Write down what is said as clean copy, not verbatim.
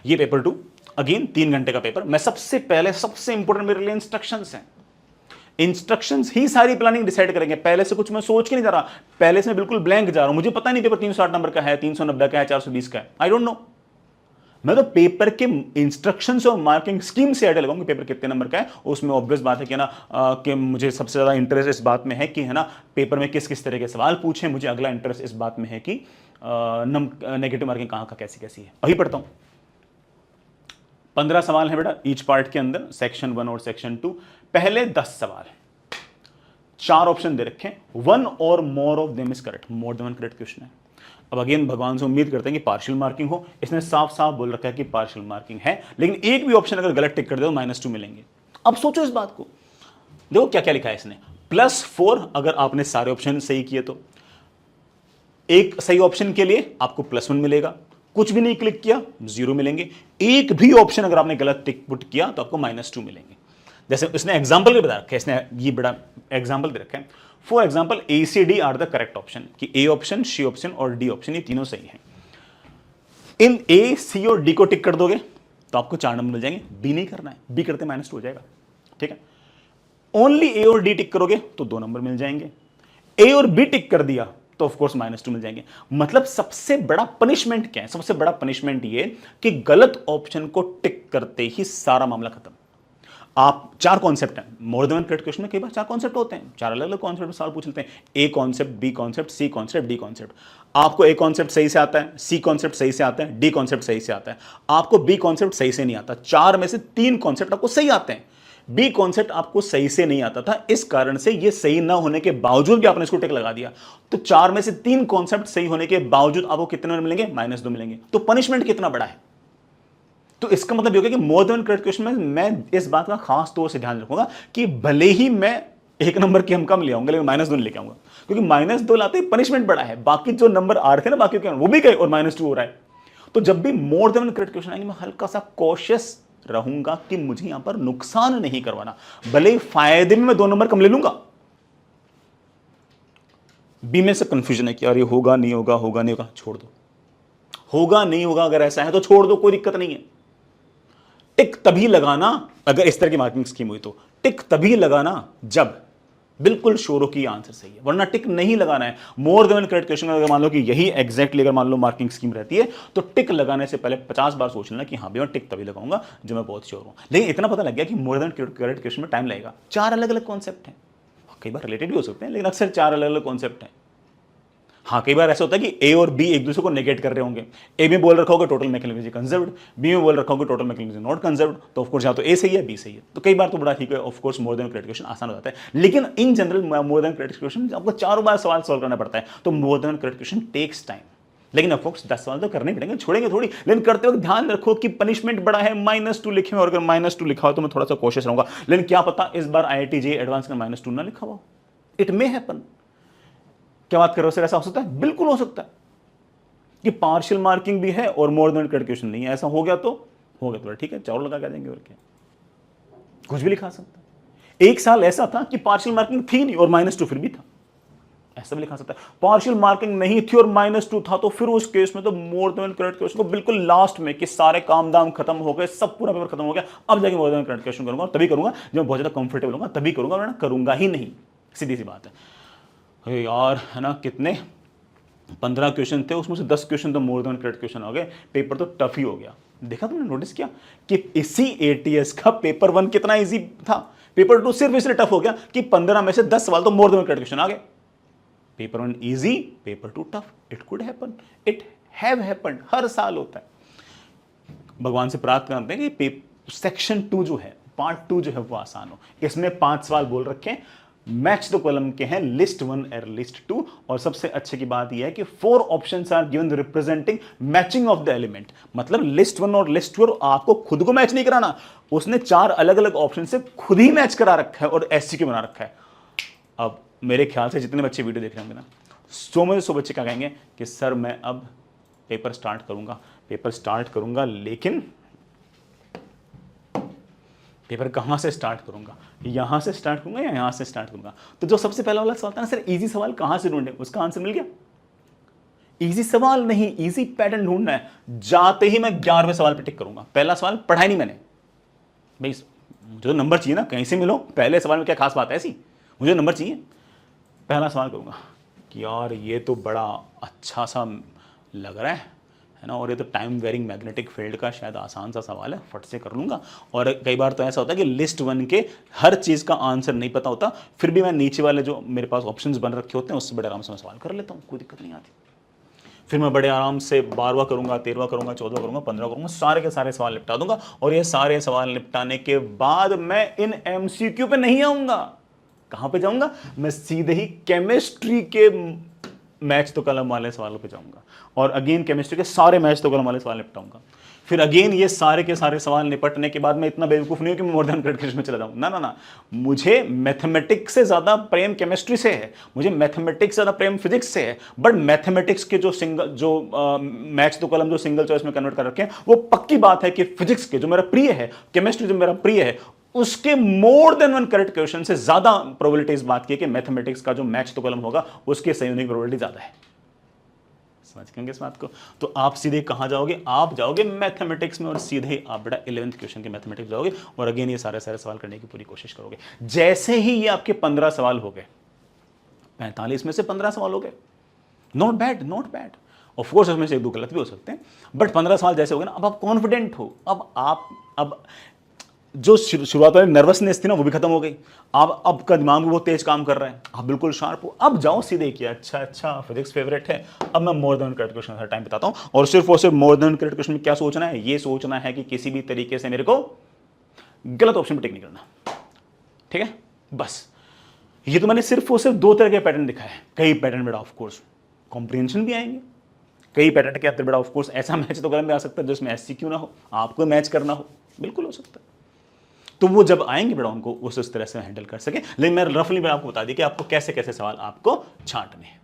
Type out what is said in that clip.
ये paper 2 again 3 घंटे का पेपर। मैं सबसे पहले सबसे इंपॉर्टेंट मेरे लिए इंस्ट्रक्शंस हैं। इंस्ट्रक्शंस ही सारी प्लानिंग डिसाइड करेंगे। पहले से कुछ मैं सोच के नहीं जा रहा, पहले से मैं बिल्कुल ब्लैंक जा रहा हूं। मुझे पता नहीं पेपर 360 नंबर का है, 390 का है, 420 का है, आई डोंट नो। मैं तो पेपर के इंस्ट्रक्शंस और मार्किंग स्कीम से आइडिया लगाऊंगा पेपर कितने नंबर का है। उसमें ऑब्वियस बात है कि ना कि मुझे सबसे ज्यादा इंटरेस्ट इस बात में है कि है ना पेपर में किस किस तरह के सवाल पूछे। मुझे अगला इंटरेस्ट इस बात में है कि नेगेटिव मार्किंग कहां का कैसी कैसी है। अभी पढ़ता हूं। 15 सवाल है बेटा ईच पार्ट के अंदर, सेक्शन 1 और सेक्शन 2। पहले 10 सवाल, 4 ऑप्शन दे रखे हैं, 1 और more of them is correct, more than 1 correct question है। अब अगेन भगवान से उम्मीद करते हैं कि पार्शियल मार्किंग हो। इसने साफ साफ बोल रखा है कि पार्शियल मार्किंग है, लेकिन एक भी ऑप्शन अगर गलत टिक कर दे तो -2 मिलेंगे। अब सोचो इस बात को, देखो क्या क्या लिखा है इसने। +4 अगर आपने सारे ऑप्शन सही किए तो, एक सही ऑप्शन के लिए आपको +1 मिलेगा, कुछ भी नहीं क्लिक किया 0 मिलेंगे, एक भी ऑप्शन अगर आपने गलत टिक पुट किया तो आपको -2 मिलेंगे। जैसे इसने एग्जाम्पल भी बता रखा है, इसने ये बड़ा एग्जाम्पल दे रखा है। For example A C D are the correct option, कि ए ऑप्शन, सी ऑप्शन और डी ऑप्शन ये तीनों सही हैं। इन ए, सी और डी को टिक कर दोगे तो आपको 4 नंबर मिल जाएंगे। बी नहीं करना है, बी करते -2 हो जाएगा, ठीक है। ओनली ए और डी टिक करोगे तो 2 नंबर मिल जाएंगे। ए और बी टिक कर दिया तो ऑफ कोर्स -2 मिल जाएंगे। मतलब सबसे बड़ा पनिशमेंट क्या है? सबसे बड़ा पनिशमेंट ये कि गलत ऑप्शन को टिक करते ही सारा मामला खत्म। आप 4 कॉन्सेप्ट हैं, मोर देन 1 करेक्ट क्वेश्चन में कई बार 4 कॉन्सेप्ट होते हैं, 4 अलग अलग कॉन्सेप्ट में सवाल पूछ लेते हैं। A concept, B concept, C concept, D concept. आपको ए कॉन्सेप्ट सही से आता है, सी कॉन्सेप्ट सही से आता है, डी कॉन्सेप्ट सही से आता है, आपको बी कॉन्सेप्ट सही से नहीं आता। 4 में से 3 कॉन्सेप्ट आपको सही आते हैं, बी कॉन्सेप्ट आपको सही से नहीं आता था। इस कारण से ये सही ना होने के बावजूद भी आपने इसको टिक लगा दिया। तो 4 में से 3 कॉन्सेप्ट सही होने के बावजूद आपको कितने नंबर मिलेंगे? -2 मिलेंगे। तो पनिशमेंट कितना बड़ा है? तो इसका मतलब ये होगा कि मोर देन करेक्ट क्वेश्चन में मैं इस बात का खास तौर से ध्यान रखूंगा कि भले ही मैं 1 नंबर की हम कम ले आऊंगा, लेकिन -2 लेके आऊंगा, क्योंकि -2 लाते ही पनिशमेंट बड़ा है। बाकी जो नंबर आ रहे थे ना बाकी के, वो भी गए और -2 हो रहा है। तो जब भी मोर देन करेक्ट क्वेश्चन आएंगे मैं हल्का सा कॉशियस रहूंगा कि मुझे यहां पर नुकसान नहीं करवाना। भले ही फायदे में मैं 2 नंबर कम ले लूंगा। बी में से कंफ्यूजन है कि यार ये होगा नहीं होगा, होगा नहीं होगा, छोड़ दो। होगा नहीं होगा अगर ऐसा है तो छोड़ दो, कोई दिक्कत नहीं है। टिक तभी लगाना, अगर इस तरह की मार्किंग स्कीम हुई तो टिक तभी लगाना जब बिल्कुल श्योर हो कि आंसर सही है, वरना टिक नहीं लगाना है। मोर देन करेक्ट क्वेश्चन अगर मान लो कि यही एग्जैक्टली अगर मान लो मार्किंग स्कीम रहती है तो टिक लगाने से पहले 50 बार सोच लेना कि हाँ भैया टिक तभी लगाऊंगा जो मैं बहुत श्योर हूं। लेकिन इतना पता लग गया कि मोर देन करेक्ट क्वेश्चन में टाइम लगेगा। 4 अलग अलग कॉन्सेप्ट हैं, कई बार रिलेटेड भी हो सकते हैं, लेकिन अक्सर 4 अलग अलग कॉन्सेप्ट हैं। हाँ, कई बार ऐसा होता है कि ए और बी एक दूसरे को नेगेट कर रहे होंगे। ए में बोल रखा होगा टोटल मैकेनिज्म कंजर्व्ड, बी में बोल रखा होगा टोटल मैकेनिज्म नॉट कंजर्व्ड, तो ऑफ कोर्स या तो ए सही है बी सही है। तो कई बार तो बड़ा ठीक है, of course more than correct question आसान हो जाता है। लेकिन in general more than correct question आपको 4 बार सवाल सॉल्व करना पड़ता है, तो more than correct question takes time. लेकिन ऑफ कोर्स 10 सवाल तो करने पड़ेंगे, छोड़ेंगे थोड़ी। लेकिन करते वक्त ध्यान रखो कि पनिशमेंट बड़ा है, -2 लिखे हुए, और अगर -2 लिखा हो तो मैं थोड़ा सा कोशिश रहूंगा। लेकिन क्या पता इस बार IIT JEE एडवांस का -2 ना लिखा हुआ, इट मे हैपन। क्या बात कर रहे हो सर, ऐसा हो सकता है? बिल्कुल हो सकता है कि पार्शियल मार्किंग भी है और मोर देन करेक्ट क्वेश्चन नहीं है। ऐसा हो गया तो हो गया, तो ठीक है, चावल लगा के आ जाएंगे, और क्या, कुछ भी लिखा सकता है। एक साल ऐसा था कि पार्शियल मार्किंग थी नहीं और -2 फिर भी था, ऐसा भी लिखा सकता है। पार्शियल मार्किंग नहीं थी और -2 था, तो फिर उस केस में तो मोर देन करेक्ट क्वेश्चन को बिल्कुल लास्ट में, कि सारे काम दाम खत्म हो गए, सब पूरा पेपर खत्म हो गया, अब जाके मोर देन करेक्ट क्वेश्चन करूंगा। तभी करूंगा जब बहुत ज्यादा कंफर्टेबल होगा, तभी करूंगा, वरना करूंगा ही नहीं। सीधी सी बात है। अरे यार, है ना, कितने 15 क्वेश्चन थे, उसमें से 10 क्वेश्चन तो मोर देन करेक्ट क्वेश्चन हो गए। पेपर तो टफ ही हो गया। देखा तुमने, नोटिस किया कि इसी ATS का पेपर 1 कितना इजी था, पेपर 2 सिर्फ इसलिए टफ हो गया कि 15 में से 10 सवाल तो मोर देन करेक्ट क्वेश्चन आ गए। Paper 1 easy, paper 2 tough. It could happen, it have happened, हर साल होता है। भगवान से प्रार्थना करते हैं कि सेक्शन 2 जो है, पार्ट 2 जो है वो आसान हो। इसमें 5 सवाल बोल रखे हैं, मैच द कॉलम के हैं, लिस्ट 1 और लिस्ट 2। और सबसे अच्छे की बात यह है कि 4 options are given representing matching of the element. मतलब लिस्ट 1 और लिस्ट 2 आपको खुद को मैच नहीं कराना, उसने 4 अलग अलग ऑप्शन से खुद ही मैच करा रखा है और SCQ बना रखा है। अब मेरे ख्याल से जितने बच्चे वीडियो देख रहे होंगे ना, 100 में से 100 बच्चे क्या कहेंगे कि सर मैं अब पेपर स्टार्ट करूंगा, लेकिन पेपर कहां से स्टार्ट करूंगा, यहां से स्टार्ट करूंगा या यहां से स्टार्ट करूंगा। तो जो सबसे पहला वाला सवाल था ना, सर इजी सवाल कहां से ढूंढे, उसका आंसर मिल गया। इजी सवाल नहीं, इजी पैटर्न ढूंढना है। जाते ही मैं 11वें सवाल पे टिक करूंगा। पहला सवाल पढ़ा ही नहीं मैंने भाई, मुझे तो नंबर चाहिए ना, कहीं से मिलो। पहले सवाल में क्या खास बात है ऐसी, मुझे नंबर चाहिए। पहला सवाल करूंगा कि यार ये तो बड़ा अच्छा सा लग रहा है ना, और ये तो टाइम वेरिंग मैग्नेटिक फील्ड का शायद आसान सा सवाल है, फट से कर लूंगा। और कई बार तो ऐसा होता है कि लिस्ट 1 के हर चीज़ का आंसर नहीं पता होता, फिर भी मैं नीचे वाले जो मेरे पास ऑप्शंस बन रखे होते हैं उससे बड़े आराम से मैं सवाल कर लेता हूँ, कोई दिक्कत नहीं आती। फिर मैं बड़े आराम से 12वां करूंगा, 13वां करूंगा, 14वां करूंगा, 15वां करूंगा, सारे के सारे सवाल निपटा दूंगा। और ये सारे सवाल निपटाने के बाद मैं इन MCQ पे नहीं आऊंगा। कहां पे जाऊंगा? मैं सीधे ही केमिस्ट्री के मैच तो कलम वाले सवालों पे जाऊंगा, और अगेन केमिस्ट्री के सारे मैच तो कलम वाले सवाल निपटाऊंगा। फिर अगेन ये सारे के सारे सवाल निपटने के बाद मैं इतना बेवकूफ नहीं हूं कि मैं मोर देन क्रिटिक्स में चला जाऊं। ना ना ना, मुझे मैथमेटिक्स से ज्यादा प्रेम केमिस्ट्री से है, मुझे मैथमेटिक्स से ज्यादा प्रेम फिजिक्स से है। बट मैथमेटिक्स के जो मैच तो कलम जो सिंगल चॉइस में कन्वर्ट कर रखे हैं, वो पक्की बात है कि फिजिक्स के जो मेरा प्रिय है, केमिस्ट्री जो मेरा प्रिय है, उसके मोर देन 1 करेक्ट क्वेश्चन से ज्यादा प्रोबेबिलिटी इस बात की है कि मैथमेटिक्स का जो मैच तो कलम होगा उसके सही होने की प्रोबेबिलिटी ज्यादा है। समझ गए इस बात को? तो आप सीधे कहां जाओगे? आप जाओगे मैथमेटिक्स में, और सीधे आप बेटा 11th क्वेश्चन के मैथमेटिक्स जाओगे, और अगेन ये सारे सारे सवाल करने की पूरी कोशिश करोगे। जैसे ही ये आपके 15 सवाल हो गए, 45 में से 15 सवाल हो गए, not bad, not bad. Of course उसमें से 1-2 गलत भी हो सकते हैं, बट 15 सवाल जैसे हो गए ना, अब आप कॉन्फिडेंट हो। अब जो शुरुआत वाली नर्वसनेस थी ना, वो भी खत्म हो गई। अब का दिमाग भी बहुत तेज काम कर रहा है, आप बिल्कुल शार्प हो। अब जाओ सीधे किया, अच्छा फिजिक्स फेवरेट है, अब मैं मोर देन करेक्ट क्वेश्चन टाइम बताता हूं। और सिर्फ मोर देन करेक्ट क्वेश्चन में क्या सोचना है? ये सोचना है कि किसी भी तरीके से मेरे को गलत ऑप्शन पर टिक नहीं करना, ठीक है? बस ये तो मैंने सिर्फ 2 तरह के पैटर्न दिखाए। कई पैटर्न बेटा ऑफ कोर्स कॉम्प्रिहेंशन भी आएंगे, कई पैटर्न के अंदर बेटा ऑफ कोर्स ऐसा मैच तो गलत में आ सकता है जिसमें SCQ ना हो, आपको मैच करना हो, बिल्कुल हो सकता है। तो वो जब आएंगे बेटा उनको उस तरह से हैंडल कर सके। लेकिन मैं रफली मैं आपको बता दी कि आपको कैसे कैसे सवाल आपको छांटने हैं।